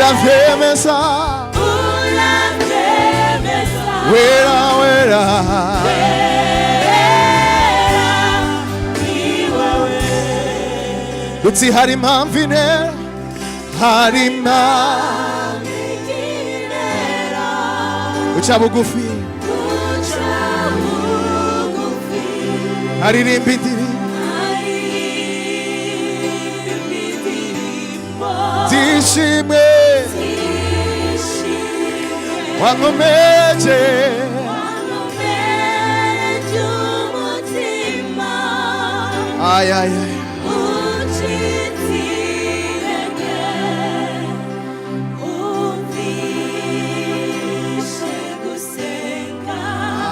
uravyemeza wera wera uti hari impamvu ine hari impamvu uca bugufi haririmba indirimbo zishimwe wankomeje umutima ay ay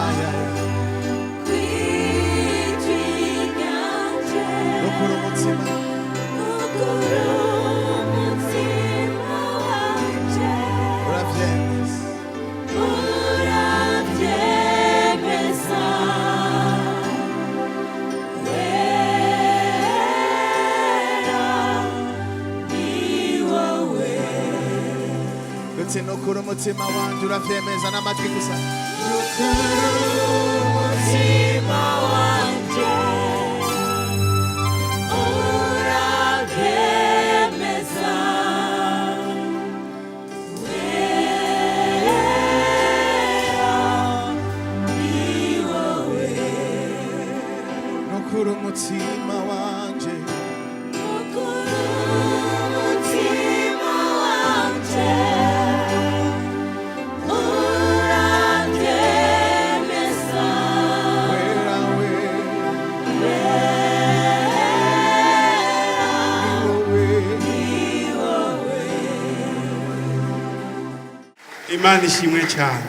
ay nukuru umutima wanje uravyemeza n'amatwi gusa umutima wanje uravyemeza nukuru umutima wanje Imana ishimwe cyane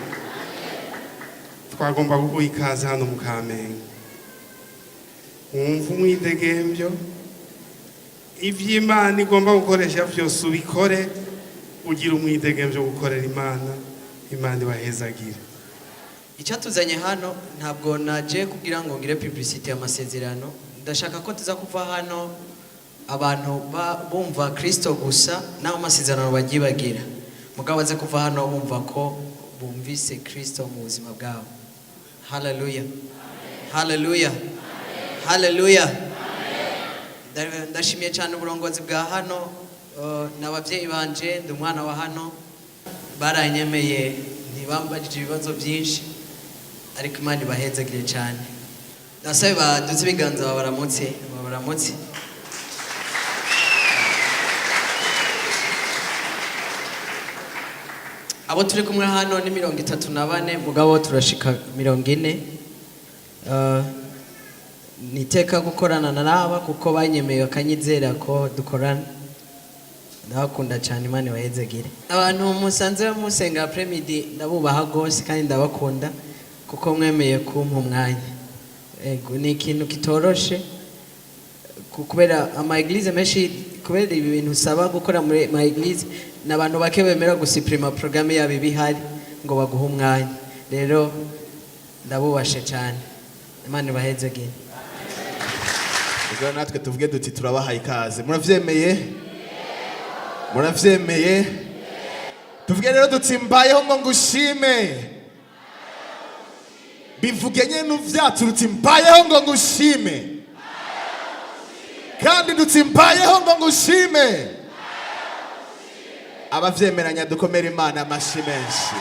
twagomba kuguha ikaze hano mu Kamenge wumva umwidegembyo ivy'Imana igomba gukoresha vyose ubikore ugira umwidegembyo gukorera Imana ibahezagire. Icyatuzanye hano ntabwo naje kugira ngo ngire publicity y'amasezerano, ndashaka ko tuza kuva hano abantu bumva Kristo gusa naho amasezerano bagibagira, mugabo baze kuva hano bumva ko bumvise Kristo mu buzima bwabo. Hallelujah, hallelujah, hallelujah. Ndashimiye cyane uburongozi bwa hano n'abavyeyi banje, ndi umwana wa hano, baranyemeye ntibambajije ibibazo byinshi, ariko Imana ibahezagire cyane. Ndasabe baduze ibiganza babaramutse. Abo turi kumwe hano ni 34, mugabo turashika 40. Niteka gukorana naba kuko banyemeye akanyizera ko dukorana. Ndabakunda cyane, Imana ibahezagire. Abantu musanze musenga après-midi ndabubaha gose kandi ndabakunda kuko mwemeye kumpa umwanya. Ego ni ikintu kitoroshe kubera ama eglise menshi, kubera ibi bintu usaba gukora muri ma eglise n'abantu bake bemera gusiprima programme yabi bihari ngo baguha umwanya. Rero ndabubashe cyane, Imana ibahezagire. Ubwo natwe tuvuge duti turabahaye ikaze. Muravyemeye? Tuvuge rero duti mbayeho ngo ngushime. Bivuge nyene uvyaturutse mbayeho ngo ngushime. Kandi duti mbayeho ngo ngushime. Abavyemeranya dukomera Imana amashi menshi.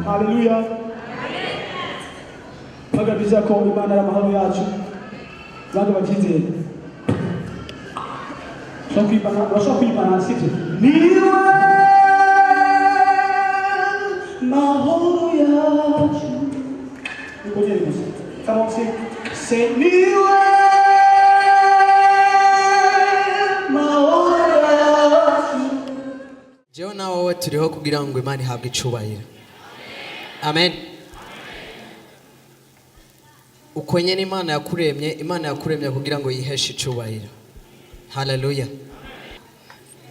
Hallelujah. Pagabiza ko Imana y'amahoro yacu bantu bakizeye so kwibana sivyo niwe mahoro yacu nikongere gusa come on say niwe mahoro yacu. jewe na wowe turiho kugira ngo Imana ihabwe icubahiro. Amen. Uko nyene Imana yakuremye kugira ngo yiheshe icubahiro. Hallelujah.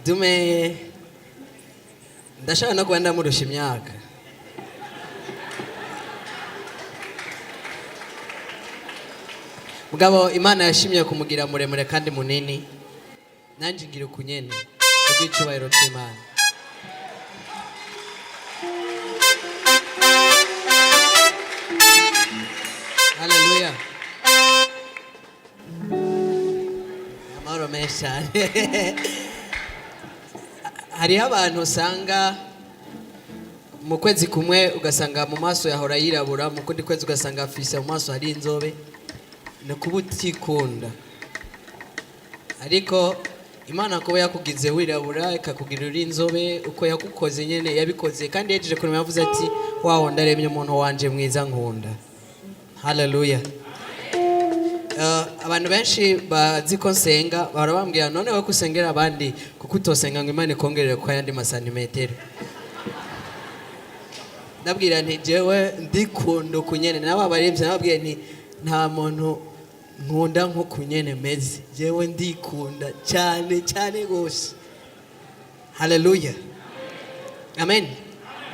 Dume ndashaka no kuba ndamurusha imyaka. Mugabo Imana yashimye kumugira muremure kandi munini. Nanje ngira ukunyene kubw'icubahiro cy'Imana. Hallelujah. Amahoro menshi cyane. Hariho abantu usanga mu kwezi kumwe ugasanga mu maso yahora yirabura, mu kundi kwezi ugasanga afise mu maso hari inzobe. Ni kuba utikunda. Ariko Imana kuba yakugize wirabura ikakugira uri inzobe uko yakukoze nyene yabikoze kandi yejeje kurema yavuze ati waho ndaremye umuntu wanje mwiza nkunda. Hallelujah. Abantu benshi bazi ko nsenga barabambwira none we kusengera abandi kuko utosenga ngo Imana ikongerere kwa yandi masanimetero. Ndabwira nti jewe ndikunda kunyene nabo abaremvye nababwiye nti nta muntu nkunda nko kunyene meze jewe ndikunda cyane gose. Hallelujah. Amen.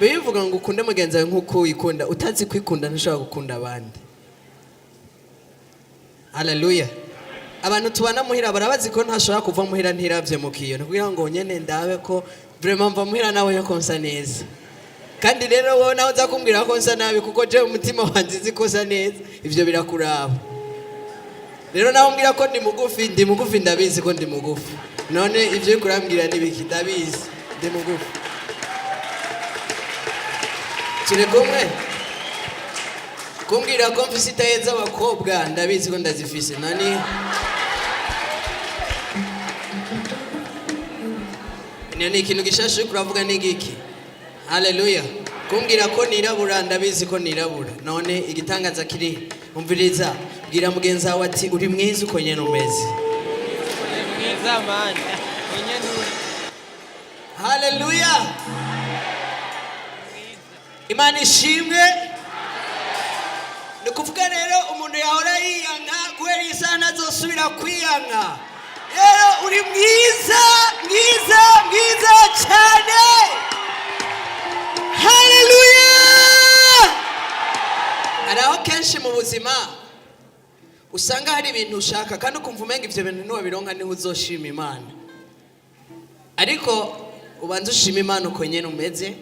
Bivuga ngo ukunde mugenzi wawe nkuko uyikunda utazi kwikunda ntashobora gukunda abandi. Hallelujah. Abantu tubana muhira barabazi ko ntashobora kuva muhira ntiravye mukiyo kugira ngo nyene ndabe ko vraiment mva muhira nawe yo konsa neza. Kandi rero wowe nawe uzakumbwira ko nsa nabi kuko je umutima wanjye zikosa neza ivyo birakuraba. Rero nawe umbwira ko ndi mugufi ndabizi ko ndi mugufi. None ivyo kurambwira nibiki ndabizi ndi mugufi. Turi kumwe kumbwira ko mfise itaye z'abakobwa ndabizi ko ndazifise nani ni ikintu gishashe kuravuga n'igiki. Hallelujah. Kumbwira ko nirabura ndabizi ko nirabura none igitangaza kiri umviriza bwira mugenzi wawe ati uri mwiza uko nyene umeze. Mwiza man Hallelujah. Imana ishimwe. Nikuvuga rero umuntu yahora yiyanka kubera isana azosubira kwiyanka. Rero uri mwiza cyane. Hallelujah. Araho kenshi mu buzima usanga hari ibintu ushaka kandi ukumva umenga ivyo bintu niwe bironka niho uzoshima Imana. Ariko ubanza ushima Imana uko nyene umeze.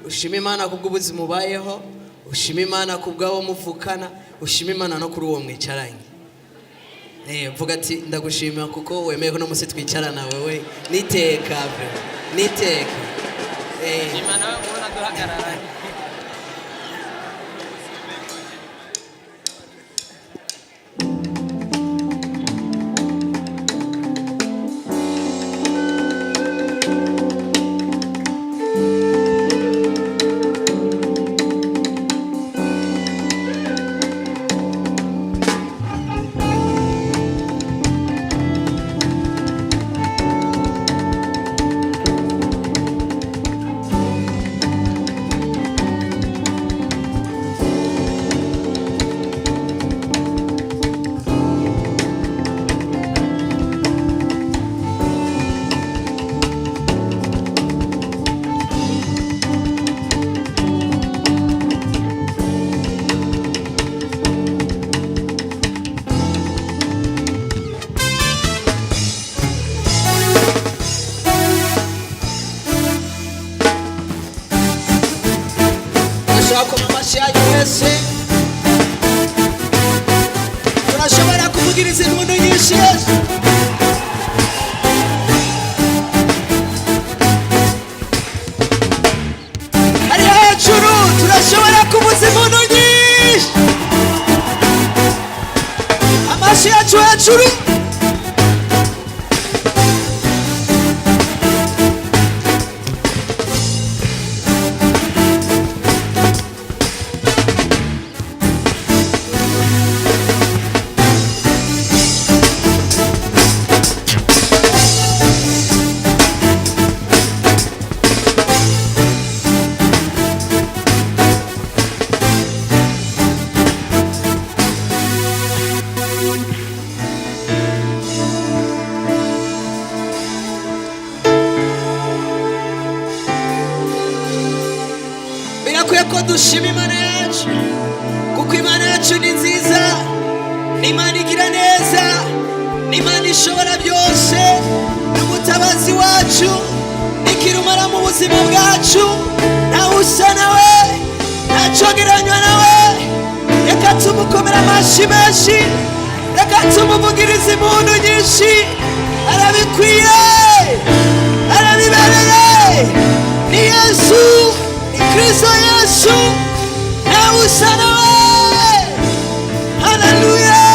Ushima Imana kubw'ubuzima ubayeho. Ushima Imana kubw'abo muvukana. Ushima Imana no kuri uwo mwicaranye. Mvuga ati ndagushima kuko wemeye ko no musi twicarana wewe niteka. Imana ubona duhagarara. tumuvugirize impundu nyinshi Yesu. Ari hejuru turashobora kuvuza impundu nyinshi. Amashi yacu hejuru. Birakwiye ko dushima Imana yacu kuko Imana yacu ni nziza, ni Imana igira neza, ni Imana ishobora byose, ni umutabazi wacu, ni kirumara mu buzima bwacu, ntawe usa nawe, ntacogeranywa nawe. Reka tumukomere amashyi menshi, reka tumuvugirize impundu nyinshi. Arabikwiye, arabibereye, ni Yesu, ni Kristo Yesu, ntawe usa nawe. Haleluya.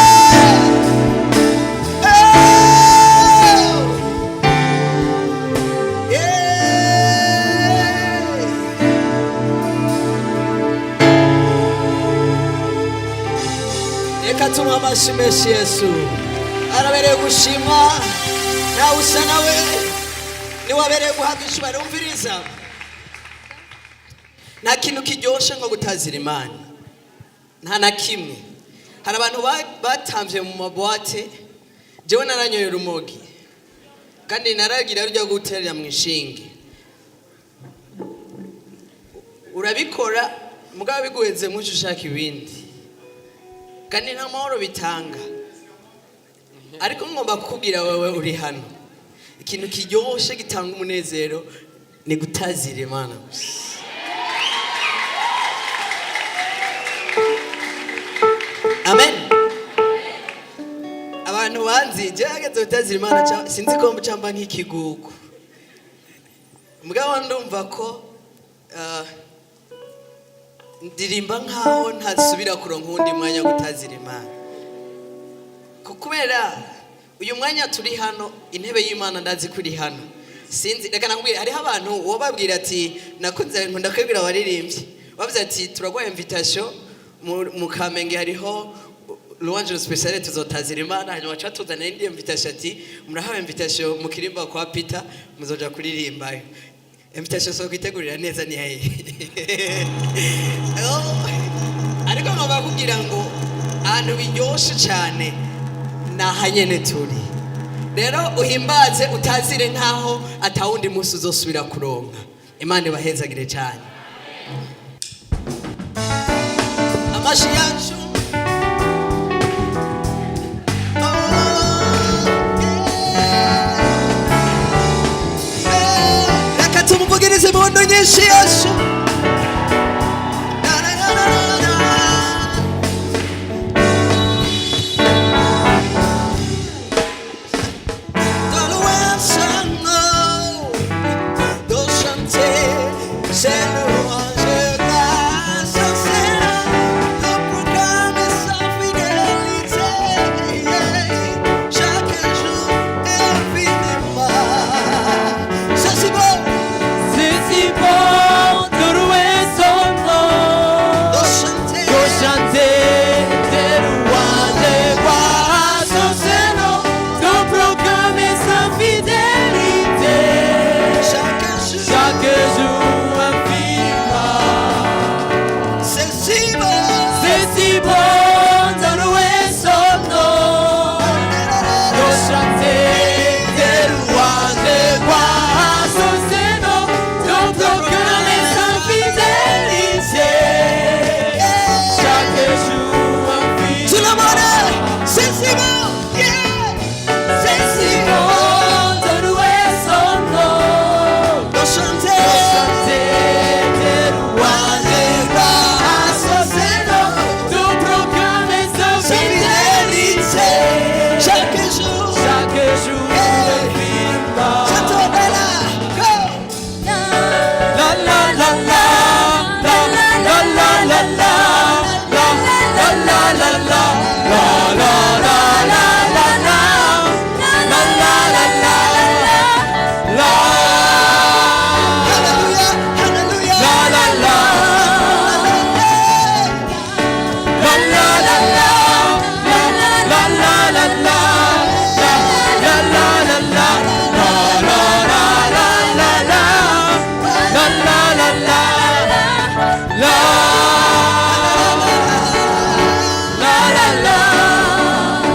Reka tumuhe amashyi menshi Yesu, arabereye gushimwa, ntawe usa nawe, ni wabereye guhabwa icyubahiro. Umviriza, nta kintu kiryoshe nko gutazira Imana, nta na kimwe. Hari abantu batamvye mu mabwate, jewe naranyoye urumogi kandi naragira ryo guterera mu ishinge. Urabikora mugabo biguhenze muco ushaka ibindi kandi nta mahoro bitanga. Ariko ngomba kukubwira wewe uri hano, ikintu kiryoshe gitanga umunezero ni gutazira Imana gusa. Amen. Abantu banzi gerageza gutazira Imana, sinzi ko mucamba nk'ikigugu, mugabo ndumva ko ndirimba nkaho ntasubira kuronka undi mwanya gutazira Imana, kubera uyu mwanya turi hano, intebe y'Imana ndazi kuri hano. Sinzi, reka nakubwira, hariho abantu wababwira ati nakunze nkunda kwibwira abaririmbyi, bavuze ati turagwa invitation mu Kamenge, hariho louange spéciale tuzotazira Imana, hanyuma catuzana indi invitation ati murahawe invitation mu kirimba kwa Peter muzoja kuririmba. Invitation so kwitegurira neza ni haye. Ariko ngomba kugira ngo ahantu biryoshe cyane nahanyene turi. Rero uhimbaze utazire ntaho atawundi musi uzosubira kuronka. Imana ibahezagire cyane. Amashi yacu reka tumuvugirize impundu nyinshi Yesu. C'est le roi de grâce, c'est le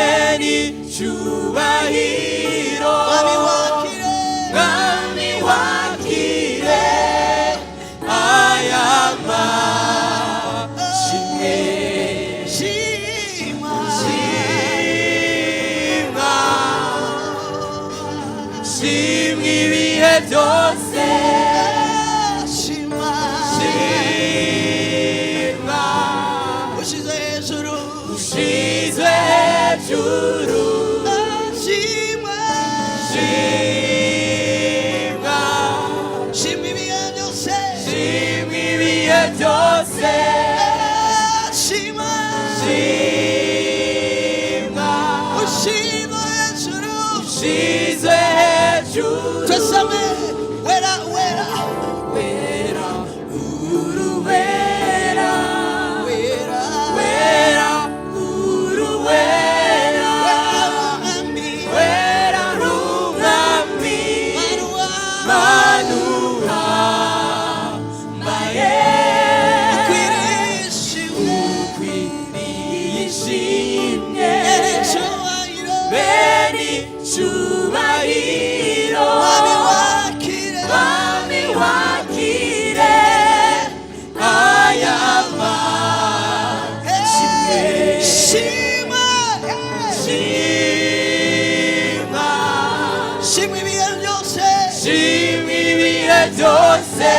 beni cyubahiro mwami wakire aya mashimwe shimwa ibihe byose shimwa ushizwe hejuru shimwa ibihe byose shimwa ushizwe hejuru twesame wera uruwera cyubahiro mwami wakire aya mashimwe shimwa ibihe byose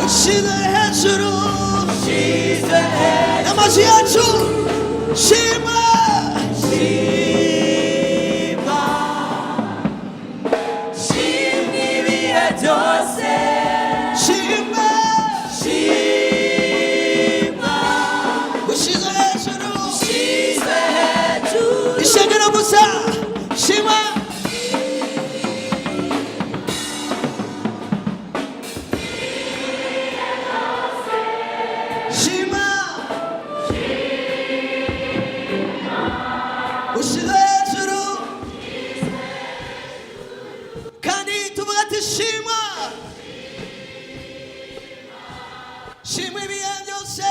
ushizwe hejuru amazi yacu shima ibihe byose shima ushize hejuru ishengero gusa shima shima ibihe byose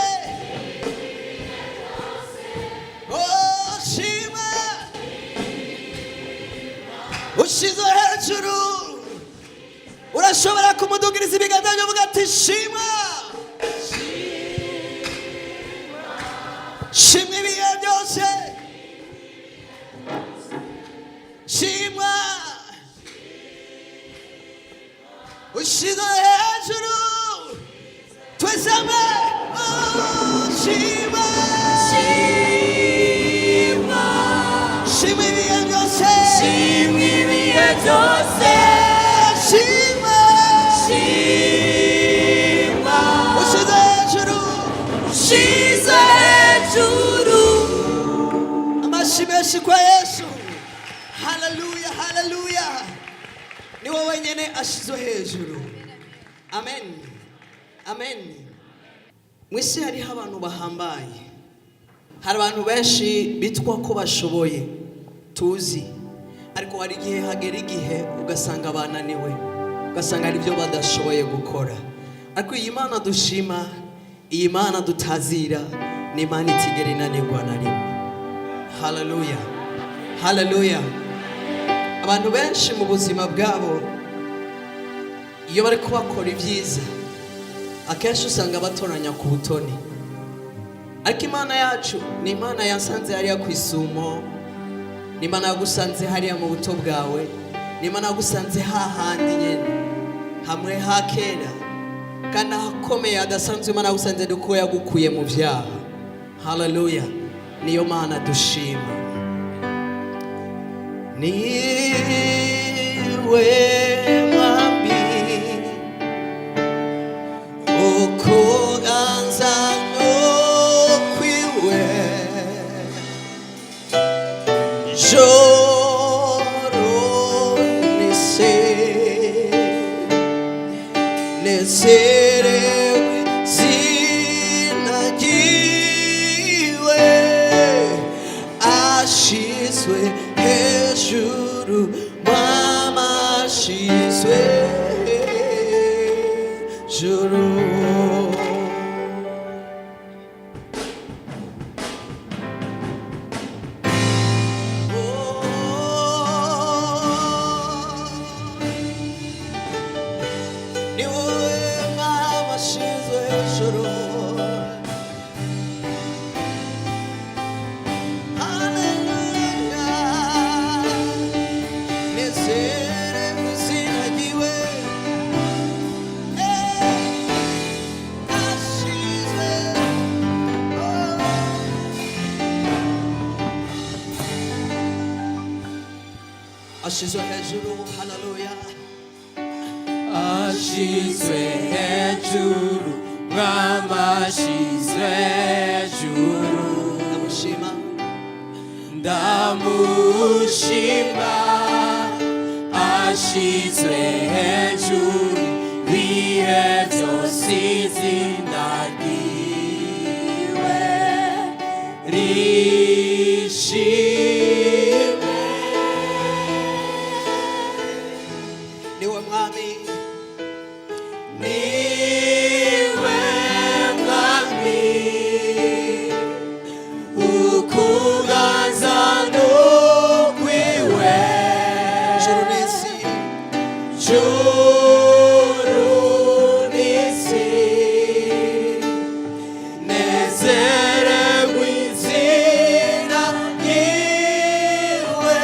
shima ushize hejuru urashobora kumudugiriza ibiganza byo uvuga ati shima ibihe byose shima ushize hejuru twesame shima ibihe byose ushize hejuru amashyi menshi kwa Yesu. Haleluya, haleluya, ni wowe wenyine ashizwe hejuru. Amen, amen. Mwisi hariho abantu bahambaye, hari abantu benshi bitwa ko bashoboye tuzi, ariko hari igihe hagera igihe ugasanga bananiwe, ugasanga hari ibyo badashoboye gukora. Ariko iyi Mana dushima, iyi Mana dutazira, ni Imana itigera inanirwa na rimwe. Haleluya, haleluya. Abantu benshi mu buzima bwabo iyo bari kubakora ibyiza akenshi usanga batoranya ku butoni, ariko Imana yacu ni Imana yasanze hariya ku isumo, ni Imana yagusanze hariya mu buto bwawe, ni Imana yagusanze hahandi nyene hamwe hakera kandi hakomeye adasanzwe. Imana yagusanze duko yagukuye mu byaha. Haleluya, niyo Mana dushima. Ni niwe mwami ukuganza no kwiwe joro nise nezerewe zinagiwe ashizwe hejuru mama ashizwe hejuru ashizwe hejuru haleluya ashizwe hejuru mwama ashizwe hejuru ndamushima ndamushima ashizwe hejuru bihe byose izina ryiwe rishimwe niwe mwami ukuganza no kwiwe juru n'isi nezerewe izina ryiwe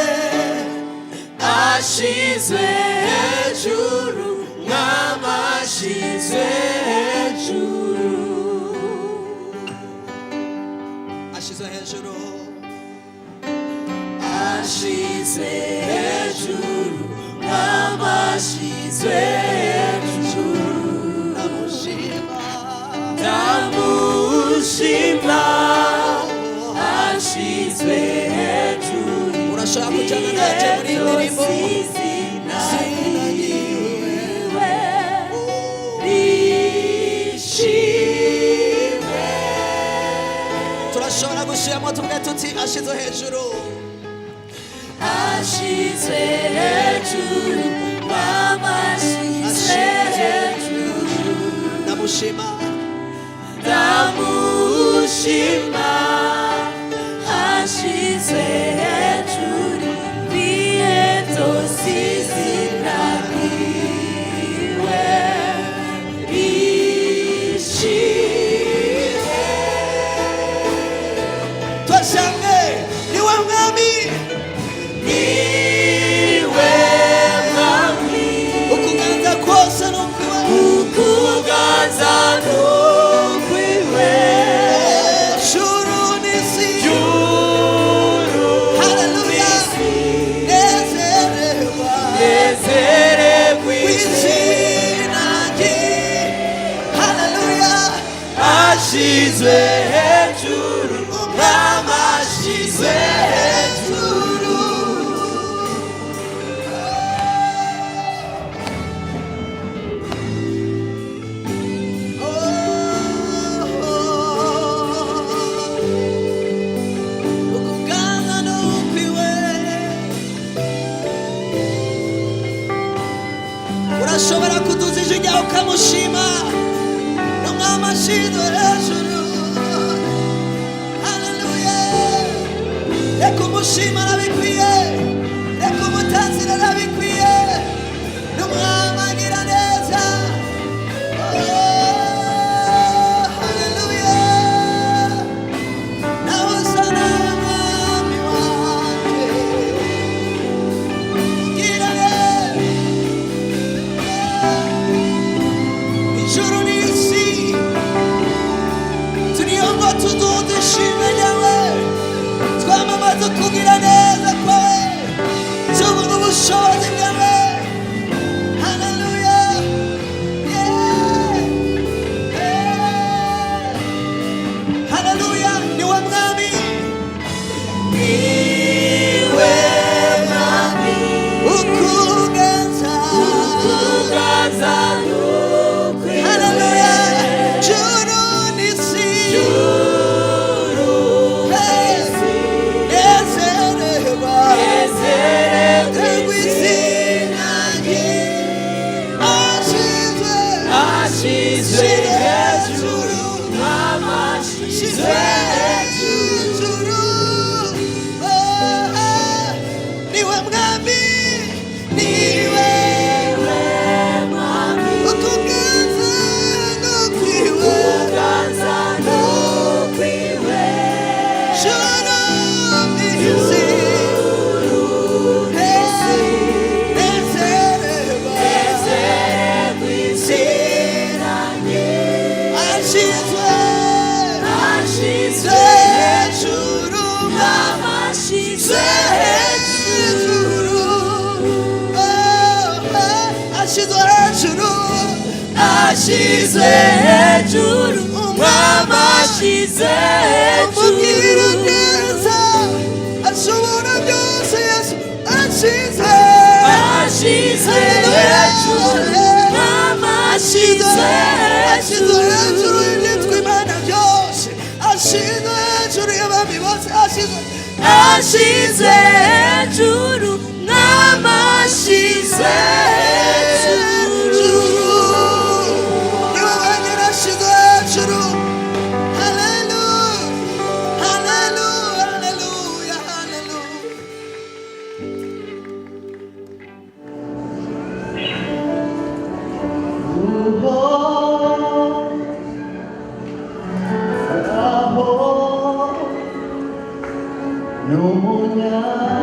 ashizwe hejuru mwami ashizwe hejuru ashizwe hejuru ashizwe hejuru mwami ashizwe hejuru ndamushima ashizwe hejuru urashaka kujyana nanjye muri iyi ndirimbo izina ryiwe rishimwe turashobora gushiramo tuvuge tuti ashizwe hejuru ashizwe hejuru mama ashizwe hejuru ndamushima ndamushima ashizwe hejuru bihe byose izina ryiwe rishimwe twashange niwe mwami niwe mwami ukuganza kose no kwiwe ukuganza no kwiwe juru n'isi haleluya nezerewe izina rye haleluya ashizwe hejuru mwami ashizwe hejuru ukuganza no kwiwe urashobora kuduza ijwi ryawe ukamushima n'umwami ashizwe hejuru haleluya reka umushima arabikwiye reka umutazira arabikwiye n'umwami agira neza haleluya nawe usa nawe mwami wanjye ugira neza ijuru n'isi turiho ngo tudude ishimwe ryawe twamamaza kugira neza kwawe ashizwe hejuru niwe mwami niwe mwami ukuganza n'ukwiwe joro n'isi ashizwe hejuru umwami ashizwe hejuru neza ashobora byose yesu ashizwe hejuru umwami ashizwe hejuru ibyitwa imana byose ashizwe hejuru y'abami bose ashizwe hejuru umwami ashizwe hejuru No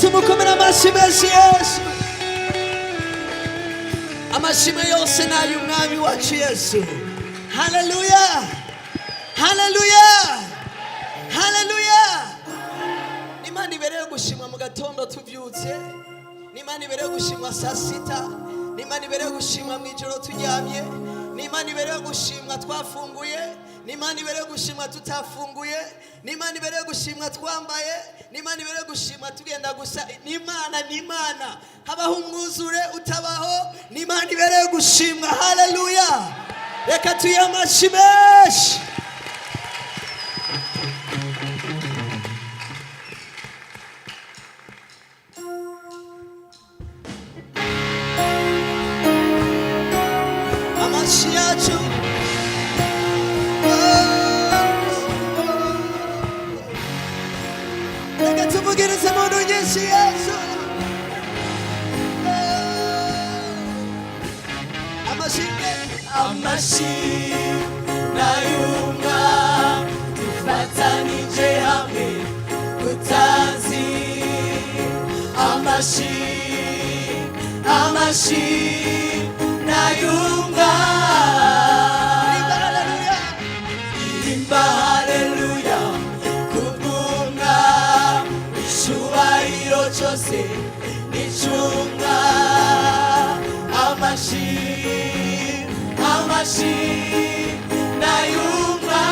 tumukomera amashyi menshi Yesu. Amashimwe yose ni ay'umwami wacu Yesu. Haleluya, haleluya, haleluya. N'Imana ibereye gushimwa mu gatondo tuvyutse, n'Imana ibereye gushimwa saa sita, n'Imana ibereye gushimwa mu ijoro turyamye, n'Imana ibereye gushimwa twafunguye, n'Imana ibereye gushimwa tutafunguye, n'Imana ibereye gushimwa twambaye, n'Imana ibereye gushimwa tugenda gusa. n'Imana habaho umwuzure utabaho, n'Imana ibereye gushimwa. Haleluya, reka tuyamashyi menshi. Amashyi yacu reka tuvugirize mu nyinshi Yesu. Amashyi n'ay'umwa dufatanije hamwe utazi. Amashyi n'ay'umwa irimba haleluya kubw'umwa icyubahiro cyose n'icumwa. Amashyi n'ay'umwa,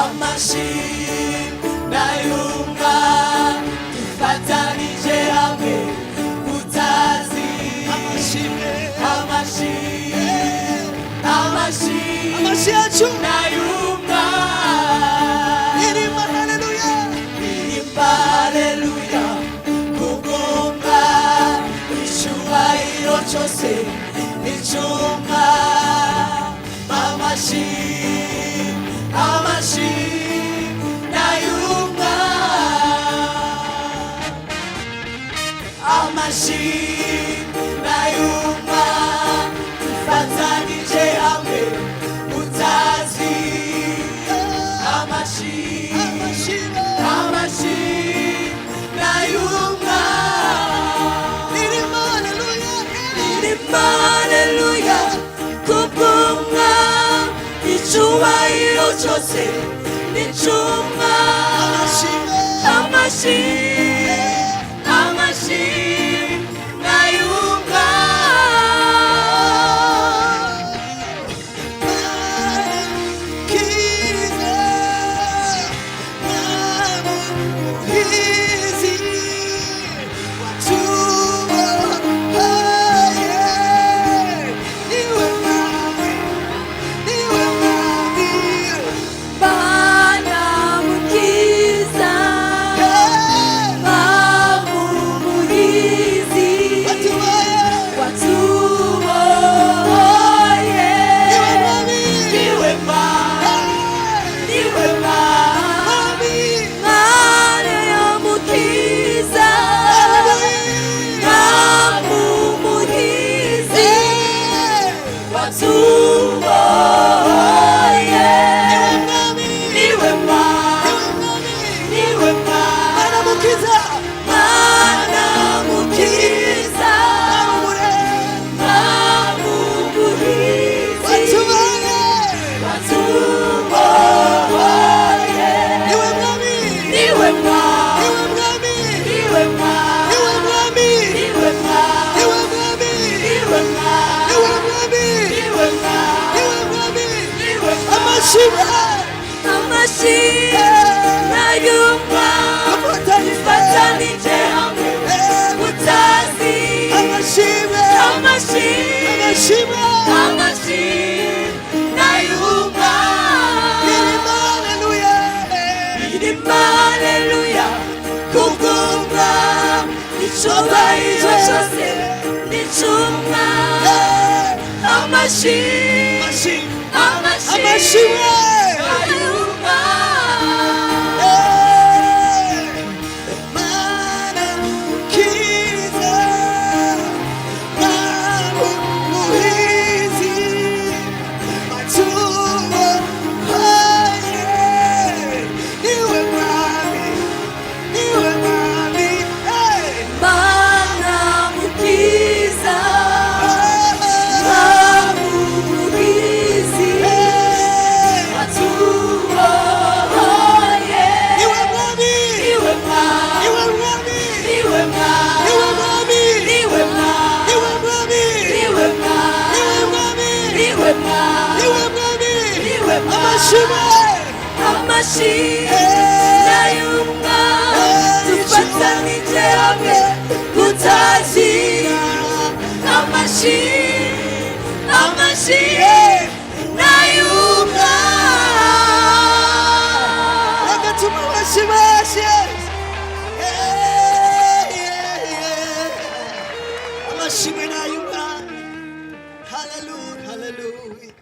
amashyi n'ay'umwa dufatanije hamwe utazi. Amashyi yacu n'ay'umwa irimba haleluya kubw'umwa icyubahiro cyose n'icumwa. Amashyi n'ay'umwa, amashyi n'ay'umwa dufatanije hamwe utazi. Amashyi n'ay'umwa irimba haleluya kubw'umwa icyubahiro cyose n'icumwa. Amashyi n'ay'umwa, amashyi n'ay'umwa dufatanije hamwe utazi. Amashyi n'ay'umwa irimba haleluya kubw'umwa icyubahiro cyose n'icumwa. Amashyi n'ay'umwa, amashimwe nayumva dufatanije hamwe gutazira amashimwe nayumva reka tumubashibashe amashimwe nayumva. Hallelujah, hallelujah.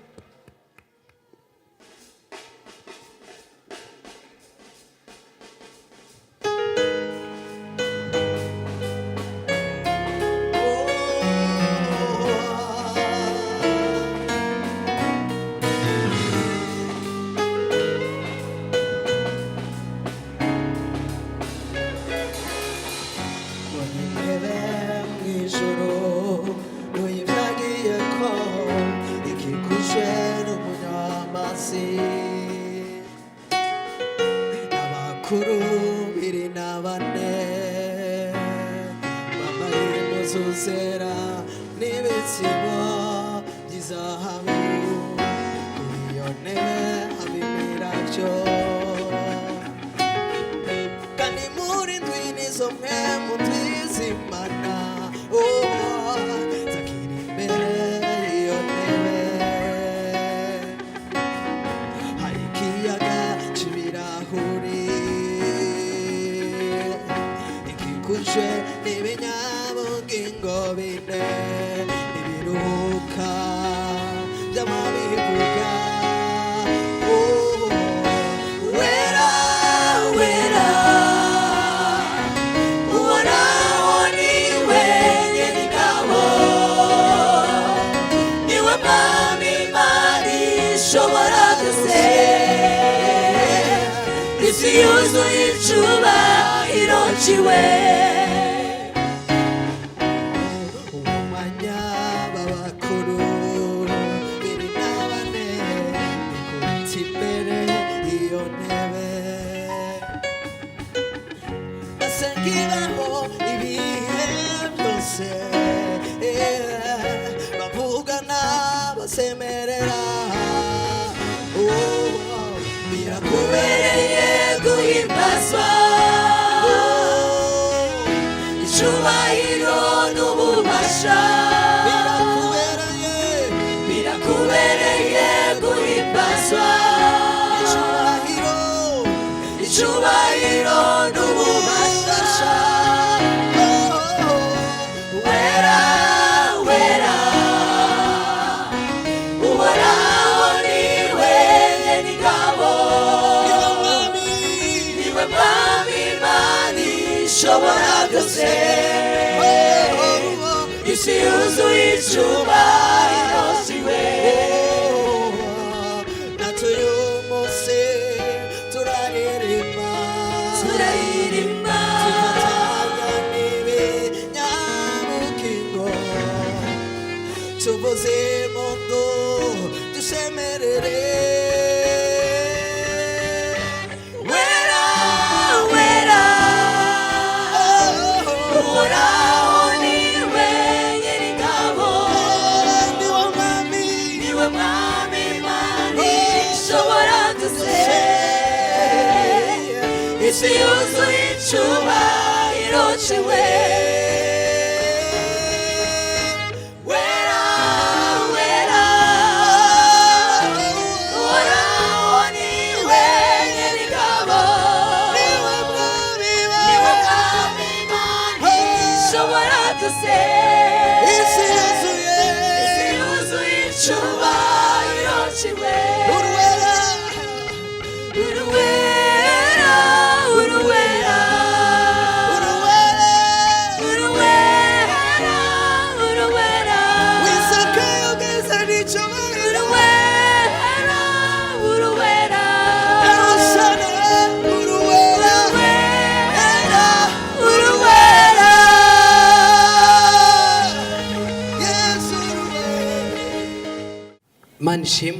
Manishim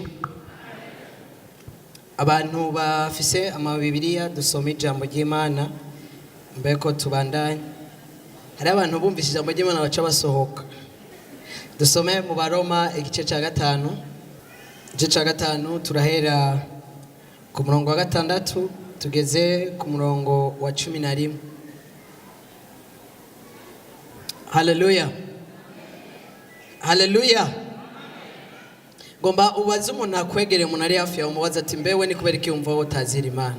abantu bafise amabibiriya dusoma ijambo ry'Imana mbeko tubandanye. Hari abantu bumvise ijambo ry'Imana baca basohoka. Dusome mu Baroma igice ca 5. Igice ca 5 turahera ku murongo wa 6 tugeze ku murongo wa 11. Haleluya, haleluya. Ngomba ubaze umuntu akwegereye, umuntu ari hafi yawe, umubaza ati mbewe ni kubera iki wumva utazira Imana?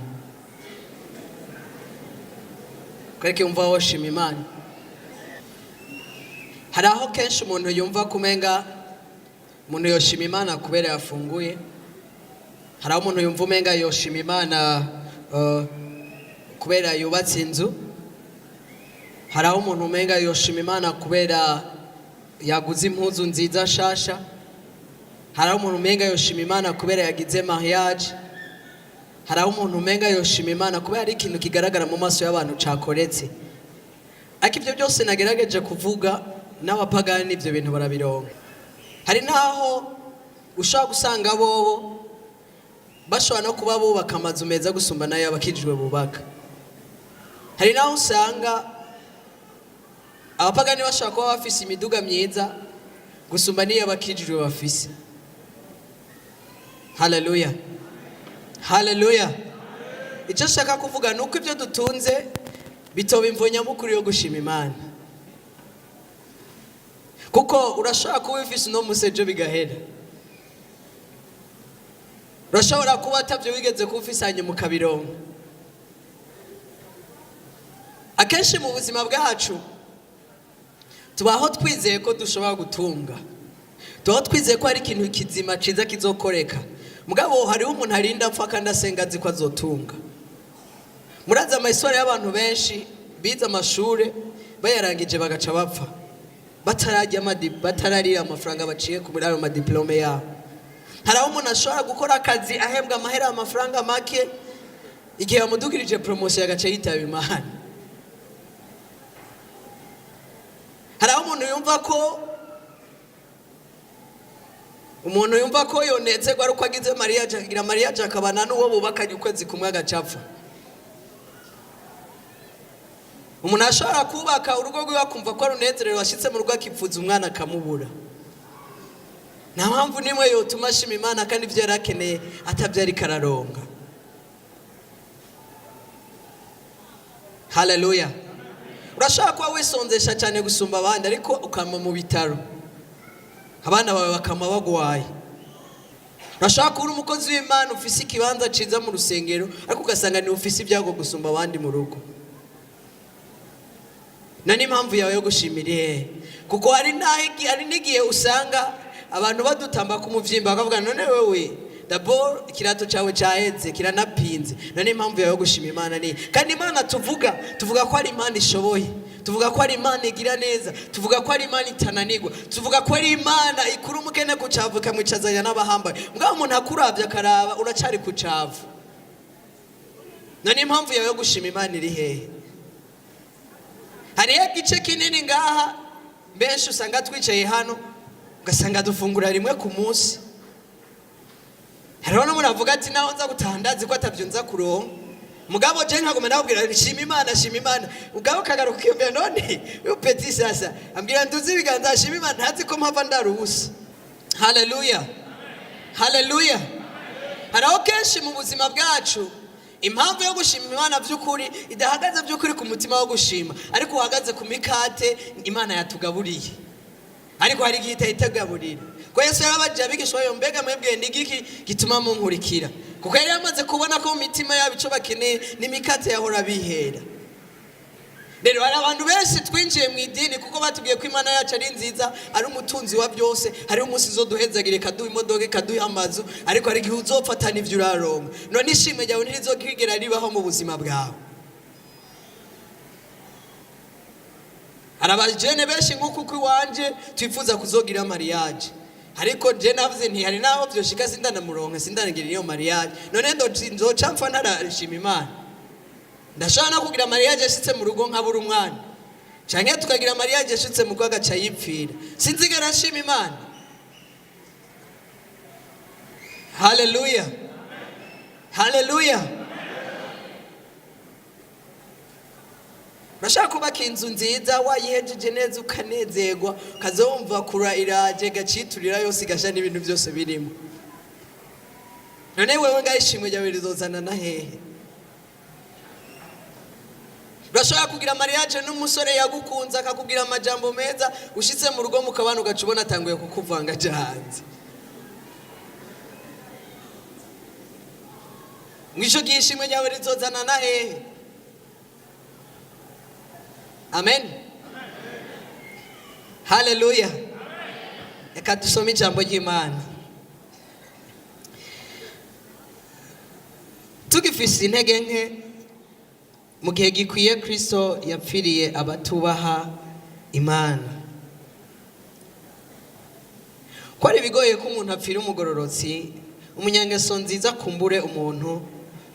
Kubera iki wumva woshima Imana? Hari aho kenshi umuntu yumva kumenga umuntu yoshima Imana kubera yafunguye. Hari aho umuntu yumva umenga yoshima Imana kubera yubatse inzu. Hari aho umuntu umenga yoshima Imana kubera yaguze impuzu nziza shasha. Hari aho umuntu umenga yoshima Imana kubera yagize mariage. Hari aho umuntu umenga yoshima Imana kubera ari ikintu kigaragara mu maso y'abantu cakoretse. Ariko ibyo byose nagerageje kuvuga n'abapagani ibyo bintu barabironka. Hari naho ushaka gusanga bobo bashobora no kuba bubaka amazu meza gusumba nayo abakijijwe bubaka. Hari naho usanga abapagani bashobora kuba bafise imiduga myiza gusumba niyo abakijijwe bafise. Haleluya, haleluya. Icyo shaka kuvuga nuko ibyo dutunze bitoba imvonya mukuru yo gushima Imana. Kuko urashobora kuba ufise no musejo bigahera. Urashobora kuba atavyo wigeze kufisanya mu kabirongo. Akenshi mu buzima bwacu tubaho twizeye ko dushobora gutunga. Tubaho twizeye ko hari ikintu kizima ciza kizokoreka. Mugabo hariho umuntu arinda apfa kandi asenga azi ko azotunga. Muraza amahistoire y'abantu benshi bize amashure bayarangije bagaca bapfa. Batararira amafaranga baciye ku muraro ma diplome yabo. Hari aho umuntu ashobora gukora akazi ahembwa amahera amafaranga make, igihe bamudugirije promotion agaca yitaba Imana. Hari aho umuntu yumva ko yonetsegwa ari uko agize mariage, akagira mariage akabana n'uwo bubakanye ukwezi kumwe agacapfa. Umuntu ashobora kubaka urugo rwe akumva ko runezerewe, washitse mu rugo akipfuza umwana akamubura. Nta mpamvu nimwe yotuma ashima Imana kandi ibyo yarakeneye atabyari kararonga. Haleluya. Urashaka kuba wisonzesha cyane gusumba abandi ariko ukama mu bitaro, abana bawe bakama bagwaye. Urashaka kuba umukozi w'Imana ufise ikibanza ciza mu rusengero ariko ugasanga ni ufise ibyago gusumba abandi mu rugo. Nani impamvu yawe yo gushimira? Kuko hari n'igihe usanga abantu badutamba ku muvyimba bakavuga none wewe d'abord ikirato cyawe cyaheze kiranapinze. Nani impamvu yawe yo gushima Imana ni? Kandi Imana tuvuga ko ari Imana ishoboye, tuvuga ko ari Imana igira neza, tuvuga ko ari Imana itananirwa, tuvuga ko ari Imana ikuru umukene ku cavu kamwicazanya n'abahambaye. Mugabo umuntu akuravye akaraba uracari ku cavu. Nani impamvu yawe yo gushima Imana iri hehe? Hari igice kinini ngaha benshi usanga twicaye hano ugasanga dufungura rimwe ku munsi. Hariho n'umuntu avuga ati naho nza gutandazi ko atabyunza kuronka. Mugabo je nkagoma nabwira shima Imana, shima Imana. Ugabo kagaruka kiyombe none uyu petit sasa ambwira nduzi ibiganza shima Imana ntazi ko mpava ndaruhusa. Haleluya, haleluya. Hariho kenshi mu buzima bwacu impamvu yo gushima Imana by'ukuri idahagaze by'ukuri ku mutima wo gushima, ariko uhagaze ku mikate Imana yatugaburiye. Ariko hari igihe itagaburira. Ko Yesu yarabajije abigishwa yo mbega mwebwe nigiki gituma munkurikira? Kuko yari yamaze kubona ko mu mitima yabo ico bakeneye n'imikate yahora bihera. Rero hari abantu benshi twinjiye mu idini kuko batubwiye ko Imana yacu ari nziza, ari umutunzi wa byose, hari umunsi zo duhezagire kaduha imodoka kaduha amazu, ariko hari igihe uzopfatana ivyo uraronka. None ishimwe ryawe ntirizokigera ribaho mu buzima bwawe. Arabajene benshi nkuko kwiwanje twifuza kuzogira mariage, ariko je navuze nti hari naho byoshika sindanamuronka sindanagira iyo mariage. None nzoca mfa narashima Imana. Ndashaka no kugira mariage ashitse mu rugo nkabura umwana, canke tukagira mariage ashitse mu kwaga cayipfira, sinzigera nshima Imana. Haleluya, haleluya. Urashaka kubaka inzu nziza wayihejeje neza ukanezerwa, ukazumva kura iraje gaciturira yose igasha n'ibintu byose birimo. none wewe ngaho ishimwe ryawe rizozana na hehe? Urashobora kugira mariage n'umusore yagukunze akakubwira amajambo meza, ushitse mu rugo mukabana ugaca ubona atanguye kukuvanga hanze. Mwisho gihe ishimwe ryawe rizozana na hehe? Amen. Hallelujah. Reka dusome ijambo ry'Imana. Tugifise intege nke mu gihe gikwiye Kristo yapfiriye abatubaha Imana. Ko ari bigoye ko umuntu apfira umugororotsi, umunyangeso nziza kumbure umuntu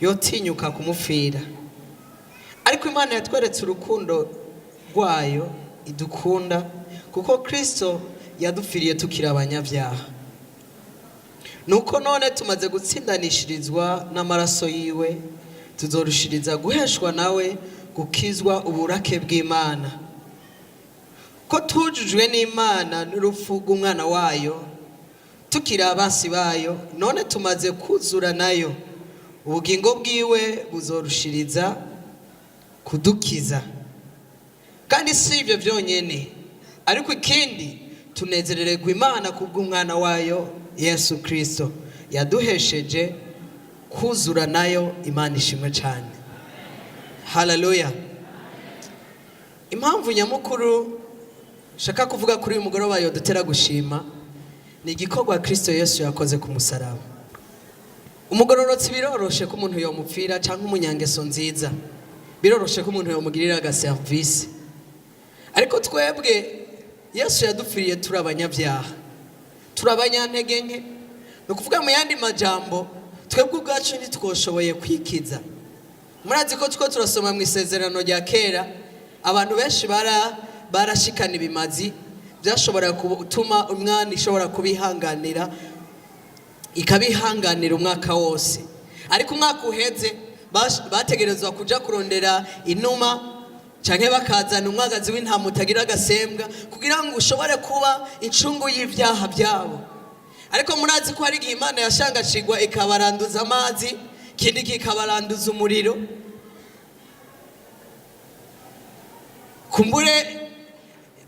yotinyuka kumufira. Ariko Imana yatweretse urukundo rwayo idukunda kuko Kristo yadupfiriye tukiri abanyabyaha. Nuko none tumaze gutsindanishirizwa n'amaraso yiwe, tuzorushiriza guheshwa nawe gukizwa uburake bw'Imana. Ko tujujwe n'Imana n'urupfu rw'umwana wayo, tukiri abansi bayo, none tumaze kuzura nayo, ubugingo bwiwe buzorushiriza kudukiza. Kandi si ibyo byonyene, ariko ikindi tunezerererwa Imana kubw'umwana wayo Yesu Kristo yaduhesheje kuzura nayo. Imana ishimwe cyane. Hallelujah. Impamvu nyamukuru shaka kuvuga kuri uyu mugoroba yo dutera gushima ni igikorwa Kristo Yesu yakoze ku musaraba. Umugororotsi biroroshe ko umuntu yomupfira cyangwa umunyangeso nziza, biroroshe ko umuntu yomugirira agaservice. Ariko twebwe Yesu yadupfiriye turi abanyabyaha, turi abanyantege nke. No kuvuga mu yandi majambo, twebwe ubwacu ntitwoshoboye kwikiza. Murazi ko turasoma mu isezerano rya kera, abantu benshi barashikana ibimazi byashobora gutuma umwana ishobora kubihanganira, ikabihanganira umwaka wose. Ariko umwaka uheze bategerezwa kuja kurondera inuma canke bakazana umwagazi w'intama utagira agasembwa kugira ngo ushobore kuba incungu y'ivyaha byabo. Ariko murazi ko hari igihe Imana yashangacigwa ikabaranduza amazi, kindi kikabaranduza umuriro. Kumbure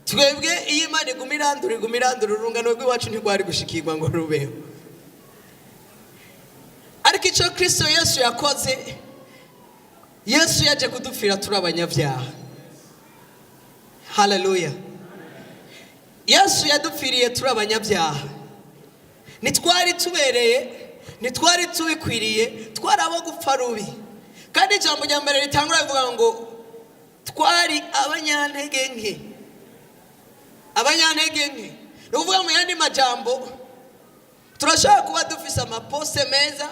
twebwe iyo Imana igumirandura urungano rw'iwacu ntigwari gushikirwa ngo rubeho. Ariko ico Kristo Yesu yakoze, Yesu yaje kudupfira turi abanyabyaha. Hallelujah. Yesu yadupfiriye turi abanyabyaha. Nitwari tubereye, nitwari tubikwiriye, twari abo gupfa rubi. Kandi ijambo rya mbere ritangura rivuga ngo twari abanyantege nke. Abanyantege nke. Ni ukuvuga mu yandi majambo, turashaka kuba dufise amaposte meza,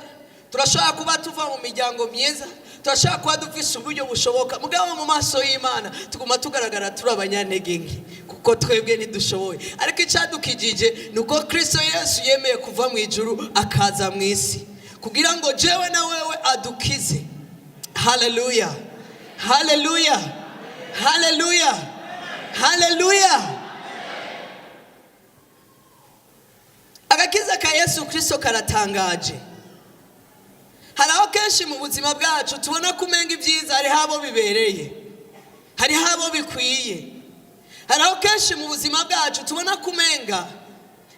turashaka kuba tuva mu miryango myiza, turashaka kuba dufise uburyo bushoboka, mugabo mu maso y'Imana tuguma tugaragara turi abanyantege nke kuko twebwe ntidushoboye. Ariko icadukijije nuko Kristo Yesu yemeye kuva mu ijuru akaza mu isi kugira ngo jewe na wewe adukize. Hallelujah. Hallelujah. Hallelujah. Hallelujah. Agakiza ka Yesu Kristo karatangaje. Haraho kenshi mu buzima bwacu tubona kumenga ibyiza hari habo bibereye, hari habo bikwiye. Haraho kenshi mu buzima bwacu tubona kumenga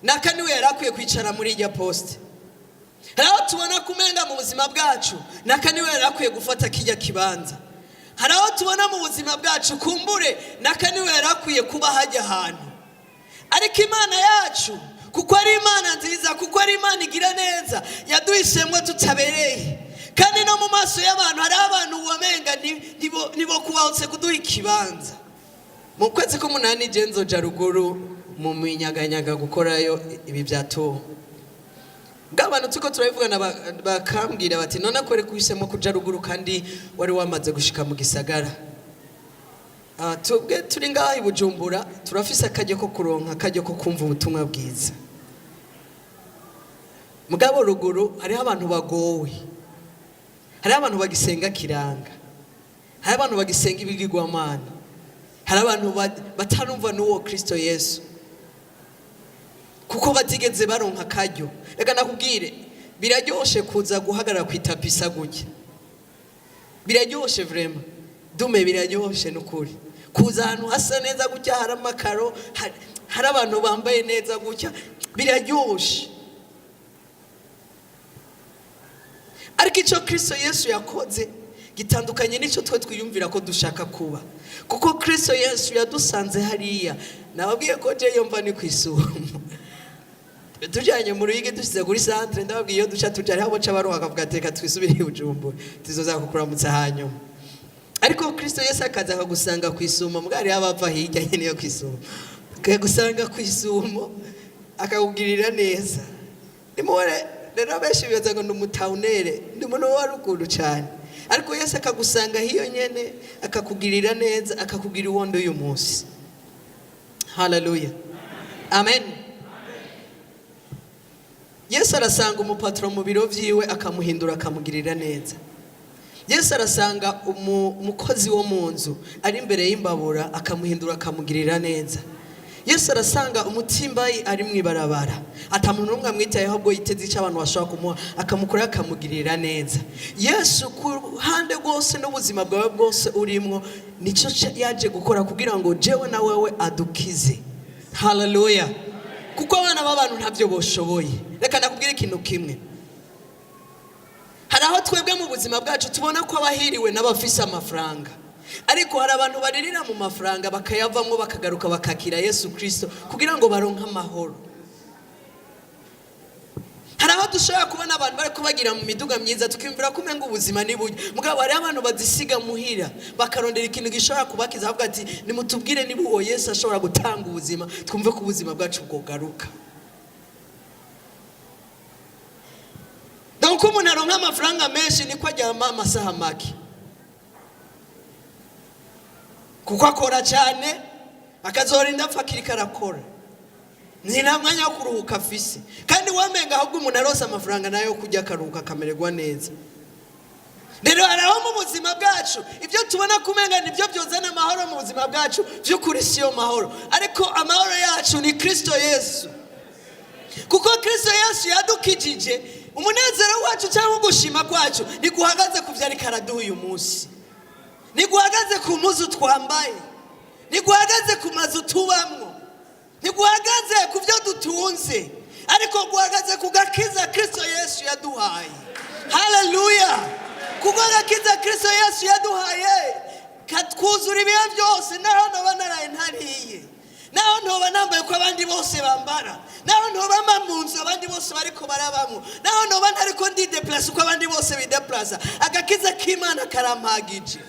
nakaniwe yarakwiye kwicara muri irya poste. Haraho tubona kumenga mu buzima bwacu nakaniwe yarakwiye gufata kijya kibanza. Haraho tubona mu buzima bwacu kumbure nakaniwe yarakwiye kuba hajya ahantu. Ariko Imana yacu kuko ari Imana nziza, kuko ari Imana igira neza, yaduhisemwe tutabereye. Kandi no mu maso y'abantu hari abantu wamenga nibo kubahutse kuduha ikibanza. Mu kwezi k'umunani je nzoja ruguru mu minyaganyaga gukorayo ibi byatuwe. Ng'abantu tuko turabivugana bakambwira bati none akore kuhisemo kuja ruguru kandi wari wamaze gushika mu gisagara. Tubwe turi ngaho i Bujumbura turafise akajye ko kuronka, akajye ko kumva ubutumwa bwiza. Mugabo ruguru hari abantu bagowe, hari abantu bagisenga kiranga, hari abantu bagisenga ibigirwamana, hari abantu batarumva n'uwo Kristo Yesu kuko batigeze baronka akaryo. Reka nakubwire, biraryoshe kuza guhagarara ku itapi isa gutya, biraryoshe vraiment dume, biraryoshe n'ukuri kuza ahantu hasa neza gutya, hari amakaro, hari abantu bambaye neza gutya, biraryoshe. Ariko icyo Kristo Yesu yakoze gitandukanye n'icyo twe twiyumvira ko dushaka kuba, kuko Kristo Yesu yadusanze hariya. Nababwiye ko je yumva ni kwisumo tujanye mu Ruyigi dusize kuri centre, ndababwiye iyo duca tujya aho baca baruha akavuga teka twisubire i Bujumbura tuzoza kukuramutsa hanyuma. Ariko Kristo Yesu akaza akagusanga kwisumo, mbwari abava hirya nyene yo kwisumo, akagusanga kwisumo akakugirira neza. Nimore rero benshi bibaza ngo ndumutaunere, ndi umuntu wa ruguru cyane, ariko Yesu akagusanga hiyo nyene akakugirira neza, akakugira uwondo uyu munsi. Hallelujah, amen. Yesu arasanga umupatro mu biro vyiwe akamuhindura, akamugirira neza. Yesu arasanga umukozi wo mu nzu ari imbere y'imbabura akamuhindura, akamugirira neza. Yesu arasanga umutimbayi ari mwibarabara atamuntu n'umwe amwitayeho, ahubwo yiteze icyo abantu bashaka kumuha, akamukora, akamugirira neza. Yesu ku ruhande rwose n'ubuzima bwawe bwose urimo nicyo yaje gukora kugira ngo jewe na wewe adukize. Hallelujah. Kuko abana b'abantu ntavyo boshoboye. Reka nakubwira ikintu kimwe, hari aho twebwe mu buzima bwacu tubona ko abahiriwe n'abafise amafaranga, ariko hari abantu baririra mu mafaranga bakayavamo bakagaruka bakakira Yesu Kristo kugira ngo baronke amahoro. Hari aho dushobora kubona abantu bari kubagira mu miduga myiza tukimvira ko umenga ubuzima ni buryo, mugabo hari abantu bazisiga muhira bakarondera ikintu gishobora kubakiza, avuga ati nimutubwire niba uwo Yesu ashobora gutanga ubuzima twumve ko ubuzima bwacu bwogaruka. Donc umuntu aronka amafaranga menshi niko ajyama amasaha make, kuko akora cyane akazorinda apfa kirika arakora, nta mwanya wo kuruhuka afise. Kandi wamenga ahubwo umuntu arose amafaranga nayo kujya akaruhuka akamererwa neza. Rero araho mu buzima bwacu ibyo tubona kumenga nibyo byozana amahoro mu buzima bwacu, by'ukuri siyo mahoro, ariko amahoro yacu ni Kristo Yesu. Kuko Kristo Yesu yadukijije, umunezero wacu cyangwa gushima kwacu ni guhagaze ku vyari karaduha uyu munsi, ni guhagaze ku muzu twambaye, ni guhagaze ku mazu tubamwo, ni guhagaze ku byo dutunze, ariko guhagaze ku gakiza Kristo Yesu yaduhaye. Hallelujah. Kuko gakiza Kristo Yesu yaduhaye katwuzura ibihe byose, naho noba naraye ntariye, naho ntoba nambaye ko abandi bose bambara, naho ntoba mu nzu abandi bose bariko barabamwo, naho noba ntariko ndi deplace uko abandi bose bideplace, agakiza k'Imana karampagije.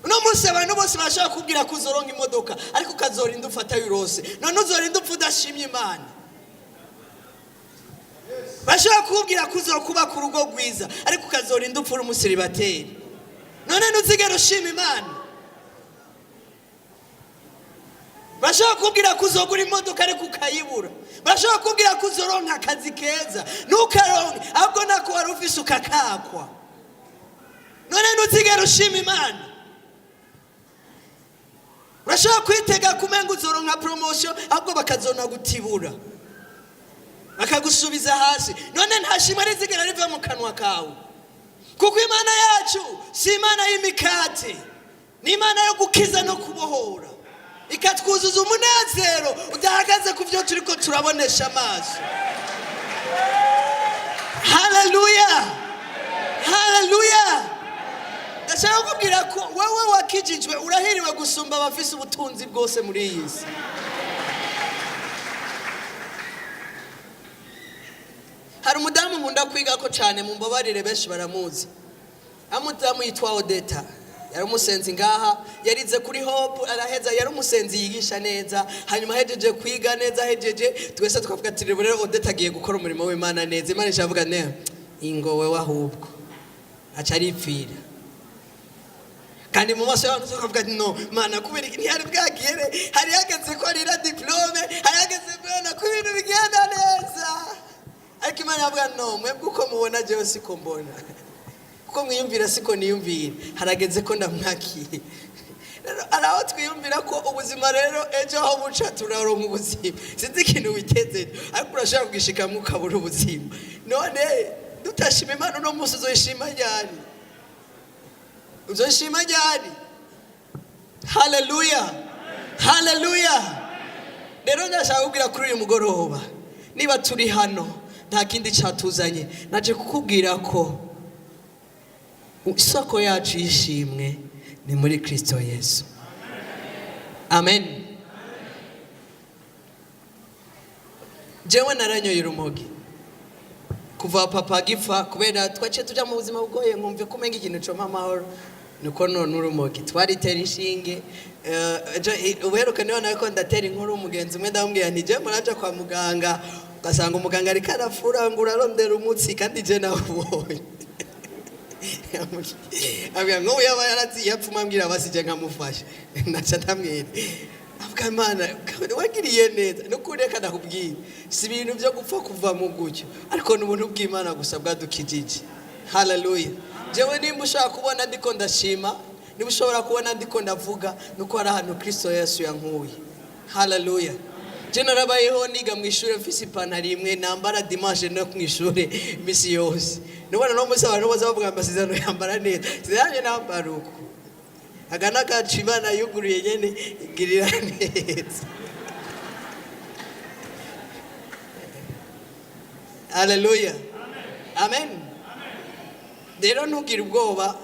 Uno munsi abantu bose bashaka kubwira ko uzoronka imodoka, ariko ukazorinda ufata yurose, none uzorinda upfa udashimye Imana. Bashaka kubwira ko uzokuba ku rugo rwiza, ariko ukazorinda upfa uri umusiribateri, none ntuzigera ushima Imana. Bashaka kubwira ko uzogura imodoka ariko ukayibura, bashaka kubwira ko uzoronka akazi keza ntukaronke, ahubwo nako wari ufise ukakakwa, none ntuzigera ushima Imana. Bashaka kwitega kumenga uzoronka promotion, ahubwo bakazona gutibura bakagusubiza hasi, none ntashima rizigera riva mu kanwa kawe. Kuko Imana yacu si Imana y'imikate, ni Imana yo gukiza no kubohora, ikatwuzuza umunezero udahagaze ku byo turiko turabonesha amaso. Hallelujah, hallelujah. Ndashaka kubwira ko wewe wakijijwe urahiriwe gusumba abafise ubutunzi bwose muri iyi si. Hari umudamu nkunda kwiga ko cyane, mu mbabarire benshi baramuzi, amudamu yitwa Odeta, yari umusenzi ngaha, yarize kuri Hope araheza, yari umusenzi yigisha neza, hanyuma hejeje kwiga neza, hejeje twese tukavuga ati rero Odeta agiye gukora umurimo w'Imana neza. Imana ishavuga ne ingo wewe ahubwo aca aripfira, kandi mu maso y'abantu tukavuga ati no Mana kubera ntiyari bwagire, hari yageze ko arira diplome, hari yageze bwana ko ibintu bigenda neza, ariko Imana yavuga no mwebwe uko mubona jewe siko mbona, kuko mwiyumvira siko niyumvira, harageze ko ndamwakiye. hari aho twiyumvira ko ubuzima rero ejo aho buca turaronka ubuzima sinzi ikintu witeze ariko urashaka kugishikamo ukabura ubuzima none dutashima Imana uno munsi uzoyishima ryari haleluya haleluya rero ndashaka kubwira kuri uyu mugoroba niba turi hano nta kindi cyatuzanye naje kukubwira ko isoko yacu yishimwe ni muri Kristo Yesu amen jewe naranyoye urumogi kuva papa gipfa kubera twaciye tuja mu buzima bugoye nkumve kumenga ikintu cyo amahoro nuko none urumogi twaritera inshinge uberuka niho nako ndatera inkuru umugenzi umwe ndamubwira nti je muraje kwa muganga ugasanga umuganga ari karafurangura arondera umutsi kandi je nawubonye abya ngo yaba yaraziye apfuma mbwira basije nkamufasha naca ndamwere avuga Imana wagiriye neza nukureka ndakubwira si ibintu byo gupfa kuva mu gucyo ariko n'ubuntu bw'Imana gusa bwadukijije haleluya jewe nimba ushaka kubona ndiko ndashima niba ushobora kubona ndiko ndavuga nuko ari ahantu Kristo Yesu yankuye haleluya je narabayeho niga mu ishure mfise ipantaro imwe nambara dimanche no mu ishure misi yose nubona no musa abantu baza bavuga amasezerano yambara neza ziranye nambara uko agana kacu Imana yuguruye nyene igirira neza haleluya amen rero ntugire ubwoba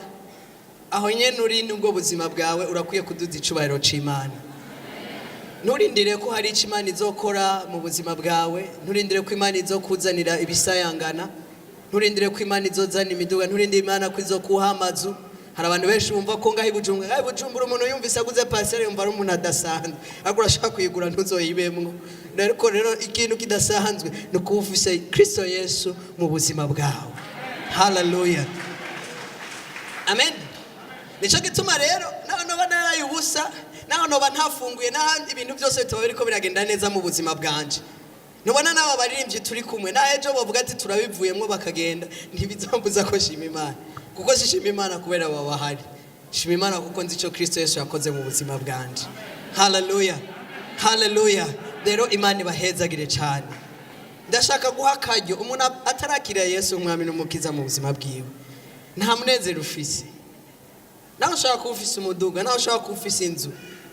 aho nyene uri nubwo buzima bwawe urakwiye kuduza icubahiro c'Imana nturindire ko hari icyo Imana izokora mu buzima bwawe nturindire ko Imana izokuzanira ibisayangana nturindire ko Imana izozana imiduga nturindire Imana ko izokuha amazu hari abantu benshi bumva ko ngaho Bujumbura umuntu yumvise aguze parcelle yumva ari umuntu adasanzwe ariko urashaka kuyigura ntuzoyibemwo rero ikintu kidasanzwe ni kuba ufise Kristo Yesu mu buzima bwawe haleluya amen nico gituma rero noba naraye ubusa noba ntafunguye n'ahandi ibintu byose bitaba biriko biragenda neza mu buzima bwanje nubona n'aba baririmbyi turi kumwe na ejo bavuga ati turabivuyemo bakagenda ntibizambuza ko shima Imana kuko shima Imana kubera baba hari shima Imana kuko nzi ico Kristo Yesu yakoze mu buzima bwanje haleluya haleluya rero Imana ibahezagire cyane ndashaka guha akaryo umuntu atarakira Yesu umwami n'umukiza mu buzima bwiwe nta munezero ufise naho ushaka kuba ufise umuduga naho ushaka kuba ufise inzu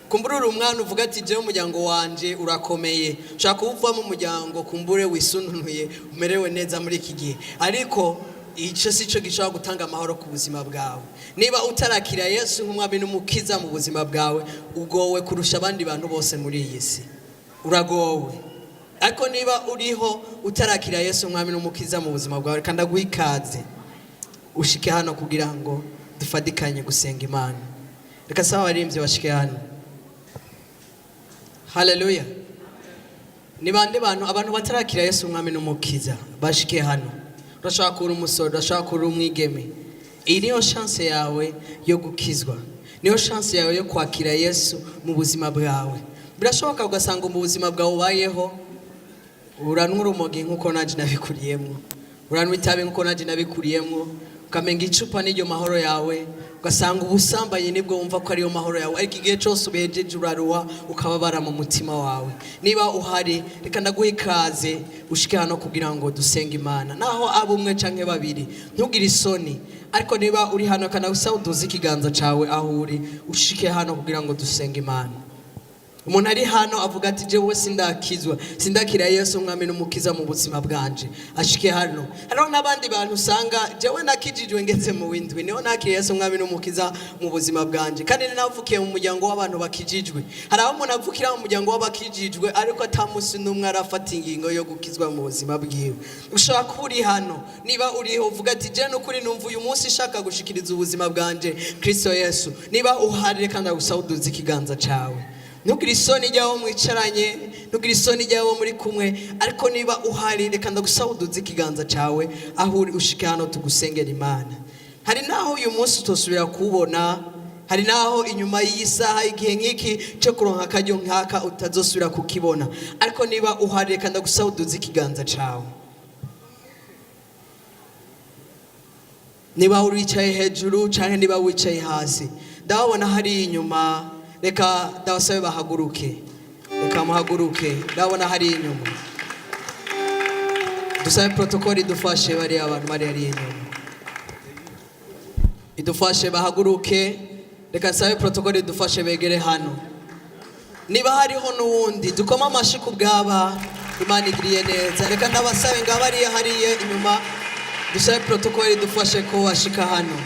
kumbura uri umwana uvuga ati jewe umuryango wanje urakomeye ushaka kuva mu muryango kumbure wisununuye umerewe neza muri iki gihe ariko ico sico gishobora gutanga amahoro ku buzima bwawe niba utarakira Yesu nk'umwami n'umukiza mu buzima bwawe ugowe kurusha abandi bantu bose muri iyi si uragowe ariko niba uriho utarakira Yesu nk'umwami n'umukiza mu buzima bwawe kandi aguhikaze ushike hano kugira ngo dufadikanye gusenga Imana reka sawa arimvye bashike hano haleluya ni bande abantu batarakira Yesu umwami n'umukiza bashike hano urashaka kuri umusoro urashaka kuri umwigeme iyi niyo chance yawe yo gukizwa niyo chance yawe yo kwakira Yesu mu buzima bwawe birashoboka ugasanga mu buzima bwawe ubayeho uranwa urumogi nkuko naje nabikuriyemo uranwa itabi nkuko naje nabikuriyemo ukamenga icupa n'iryo mahoro yawe ugasanga ubusambanye nibwo wumva ko ariyo mahoro yawe ariko igihe cyose ubejeje uraruha ukababara mu mutima wawe niba uhari reka ndaguha ikaze ushike hano kugira ngo dusenge Imana naho abumwe canke babiri ntugire isoni ariko niba uri hano kana usaba uduze ikiganza cawe aho uri ushike hano kugira ngo dusenge Imana umuntu ari hano avuga ati jewe sindakira Yesu umwami n'umukiza mu buzima bwanje ashike hano hano n'abandi bantu usanga jewe nakijijwe ngeze mu windwi niho nakira Yesu umwami n'umukiza mu buzima bwanje kandi navukiye mu muryango w'abantu bakijijwe hari abo umuntu avukira mu muryango w'abakijijwe ariko atamusi n'umwe arafata ingingo yo gukizwa mu buzima bwiwe ushaka kuri hano niba uriho uvuga ati je no kuri numva uyu munsi shaka gushikiriza ubuzima bwanje Kristo Yesu niba uhari kandi agusauduza ikiganza cawe ntugire isoni ryawo mwicaranye ntugire isoni ryawo muri kumwe ariko niba uhari reka ndagusauduza ikiganza cawe aho uri ushike hano tugusengera Imana hari naho uyu munsi utosubira kubona hari naho inyuma y'isaha igihe nk'iki cyo kuronka akaryo nkaka utazosubira kukibona ariko niba uhari reka ndagusauduza ikiganza cawe niba uri wicaye hejuru canke niba wicaye hasi ndabona hari inyuma reka ndabasabe bahaguruke, reka muhaguruke, ndabona hari inyuma. Dusabe protokoli idufashe bari abantu bari ari inyuma, idufashe bahaguruke. Reka sabe protokoli idufashe begere hano. Niba hariho n'uwundi dukoma amashi ku bwaba, Imana igiriye neza. Reka ndabasabe ngabariye hariye inyuma, dusabe protokoli idufashe ko washika hano.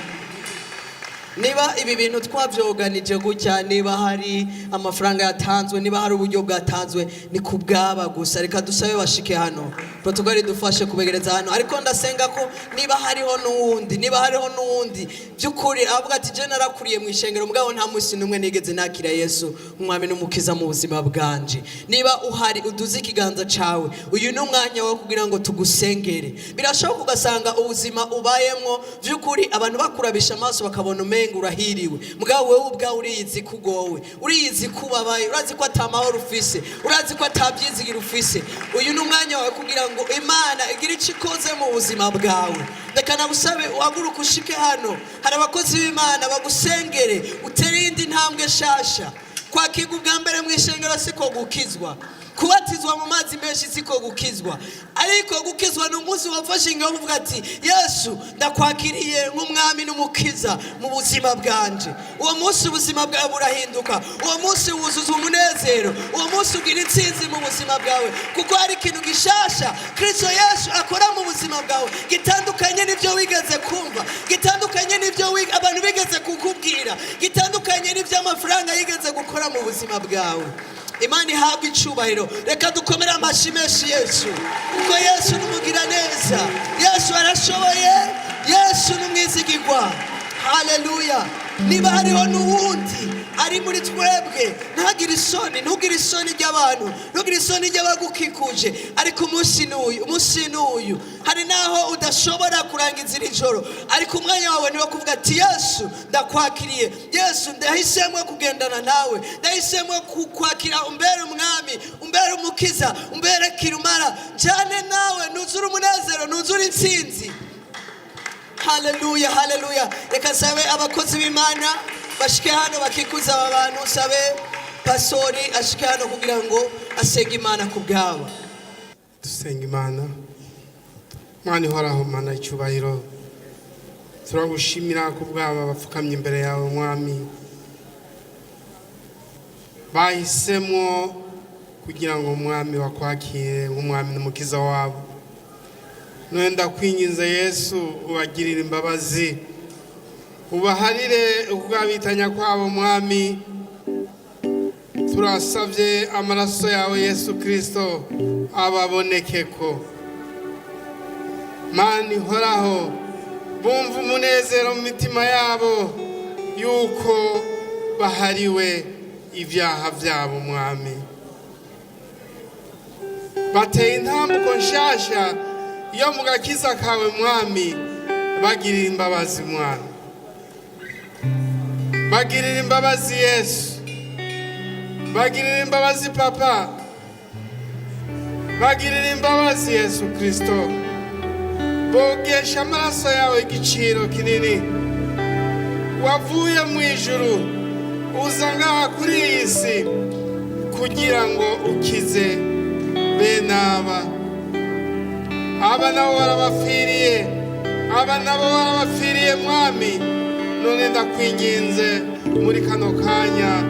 Niba ibi bintu twavyoganije gutya, niba hari amafaranga yatanzwe, niba hari uburyo bwatanzwe, ni ku bwaba gusa. Reka dusabe bashike hano, protokoli dufashe kubegereza hano. Ariko ndasenga ko niba hariho n'uwundi by'ukuri avuga ati je narakuriye mu ishengero mugabo nta munsi numwe nigeze nakira Yesu umwami n'umukiza mu buzima bwanje. Niba uhari uduze ikiganza cawe, uyu ni umwanya wo kugira ngo tugusengere. Birashoboka ugasanga ubuzima ubayemwo by'ukuri abantu bakurabisha amaso bakabona umenga urahiriwe, mugabo wewe ubwawe uriyizi kugowe, uriyizi kubabaye, urazi ko atamahoro ufise, urazi ko atabyizigiro ufise. Uyu ni umwanya wawe kugira ngo Imana igire icyo ikoze mu buzima bwawe. Reka nagusabe uhaguruke ushike hano, hari abakozi b'Imana bagusengere, utere indi ntambwe shasha. Kwakirwa ubwa mbere mu ishengero siko gukizwa, kubatizwa mu mazi menshi siko gukizwa, ariko gukizwa n'umunsi wafashe ingaho uvuga ati Yesu ndakwakiriye nk'umwami n'umukiza mu buzima bwanje. Uwo munsi ubuzima bwawe burahinduka, uwo munsi wuzuza umunezero, uwo munsi ugira intsinzi mu buzima bwawe, kuko hari ikintu gishasha Kristo Yesu akora mu buzima bwawe gitandukanye n'ibyo wigeze kumva, gitandukanye n'ibyo abantu bigeze kukubwira, gitandukanye n'ibyo amafaranga yigeze gukora mu buzima bwawe. Imana ihabwe icubahiro. Reka dukomere amashi menshi Yesu, kuko Yesu numugira neza, Yesu arashoboye, Yesu numwizigirwa. Haleluya. Niba hariho n'uwundi ari muri twebwe, ntagire isoni ry'abantu, ntugire isoni ry'abagukikuje, ariko umunsi n'uyu hari naho udashobora kurangiza iri joro, ariko umwanya wawe niwo kuvuga ati Yesu ndakwakiriye, Yesu ndahisemo kugendana nawe, ndahisemo kukwakira, umbere umwami, umbere umukiza, umbere kirumara, njyane nawe, nuzure umunezero, nuzure intsinzi. Haleluya, haleluya. Reka sabe abakozi b'Imana bashike hano bakikuza aba bantu, sabe pastori ashike hano kugira ngo asenge Imana ku bwabo. Dusenga Imana. Mana ihoraho, Mana icyubahiro, turagushimira ku bwabo bapfukamye imbere yawe mwami, bahisemo kugira ngo umwami wakwakire nk'umwami n'umukiza wabo. None ndakwinginze Yesu ubagirire imbabazi, ubaharire ukugabitanya kwabo mwami. Turasabye amaraso yawe Yesu Kristo ababonekeko. Mana ihoraho, bumva umunezero mu mitima yabo yuko bahariwe ibyaha byabo mwami. Bateye intambuko nshasha iyo mu gakiza kawe mwami, bagirira imbabazi mwami, bagirira imbabazi Yesu, bagirira imbabazi Papa, bagirira imbabazi Yesu Kristo. Bogesha amaraso yawe igiciro kinini, wavuye mu ijuru uza ngaha kuri iyi si kugira ngo ukize bene aba nabo barabafiriye, aba nabo barabafiriye mwami. None ndakwinginze muri kano kanya,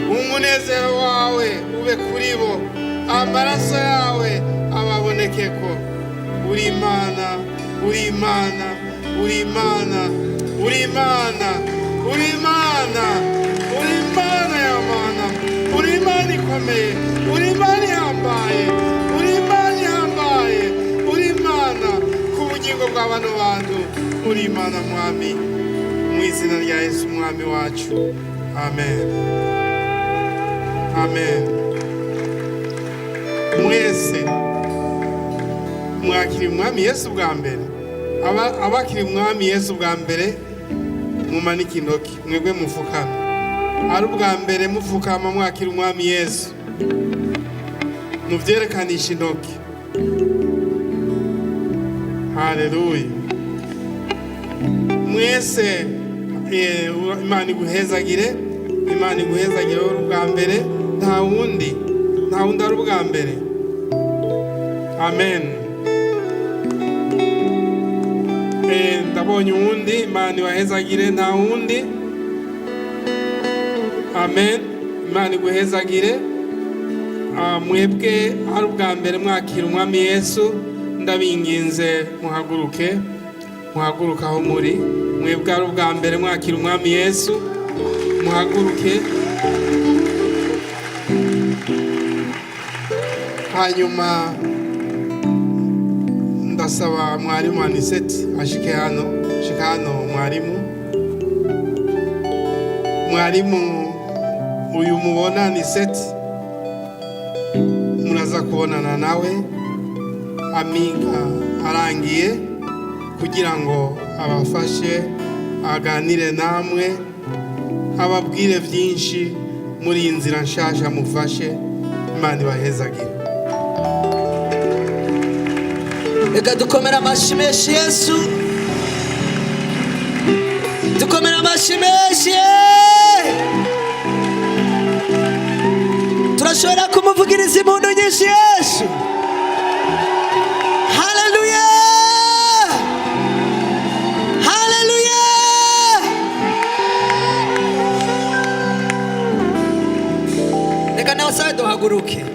umunezero wawe ube kuri bo, amaraso yawe ababonekeko. Uri Imana, uri Imana, uri Imana, uri Imana, uri Imana, uri Imana y'Imana, uri Imana ikomeye, uri Imana ihambaye, uri Imana ihambaye, uri Imana ku bugingo bw'abantu bantu, uri Imana mwami, mu izina rya Yesu umwami wacu. Amen. Amen. Mwese mwakiri umwami Yesu bwa mbere, abakiri umwami Yesu bwa mbere mumanike intoki, mwebwe mufukame. Ari ubwa mbere mufukama mwakiri umwami Yesu, muvyerekanishi intoki. Haleluya. Mwese Imana iguhezagire. imana iguhezagire wowe ubwa mbere, nta wundi ari ubwa mbere. Amen. Ndabonye uwundi, imana ibahezagire, nta wundi. Amen. Imana iguhezagire. Mwebwe ari ubwa mbere mwakira umwami Yesu, ndabinginze muhaguruke aho muri. Mwebwe ari ubwa mbere mwakira umwami Yesu, muhaguruke. Hanyuma ndasaba mwarimu Aniseti ashike hano mwarimu uyu mubona Aniseti, muraza kubonana nawe aminga arangiye kugira ngo abafashe aganire namwe, ababwire byinshi muri iyi nzira nshasha mufashe. Imana ibahezagire. Reka dukomere amashyi menshi Yesu, dukomere amashyi menshi. Turashobora kumuvugiriza impundu nyinshi Yesu. Haleluya, haleluya. Reka nawe duhaguruke.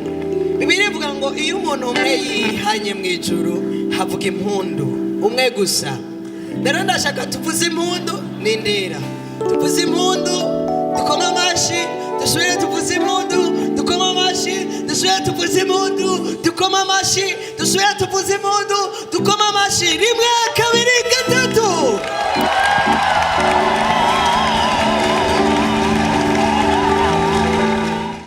Bibiliya ivuga ngo iyo umuntu umwe yihanye mu ijuru havuga impundu umwe gusa. Rero ndashaka tuvuze impundu n'indera, tuvuze impundu, dukoma amashyi, dusubire tuvuze impundu, dukoma amashyi, dusubire tuvuze impundu, dukoma amashyi, dusubire tuvuze impundu, dukoma amashyi. Rimwe, kabiri, gatatu.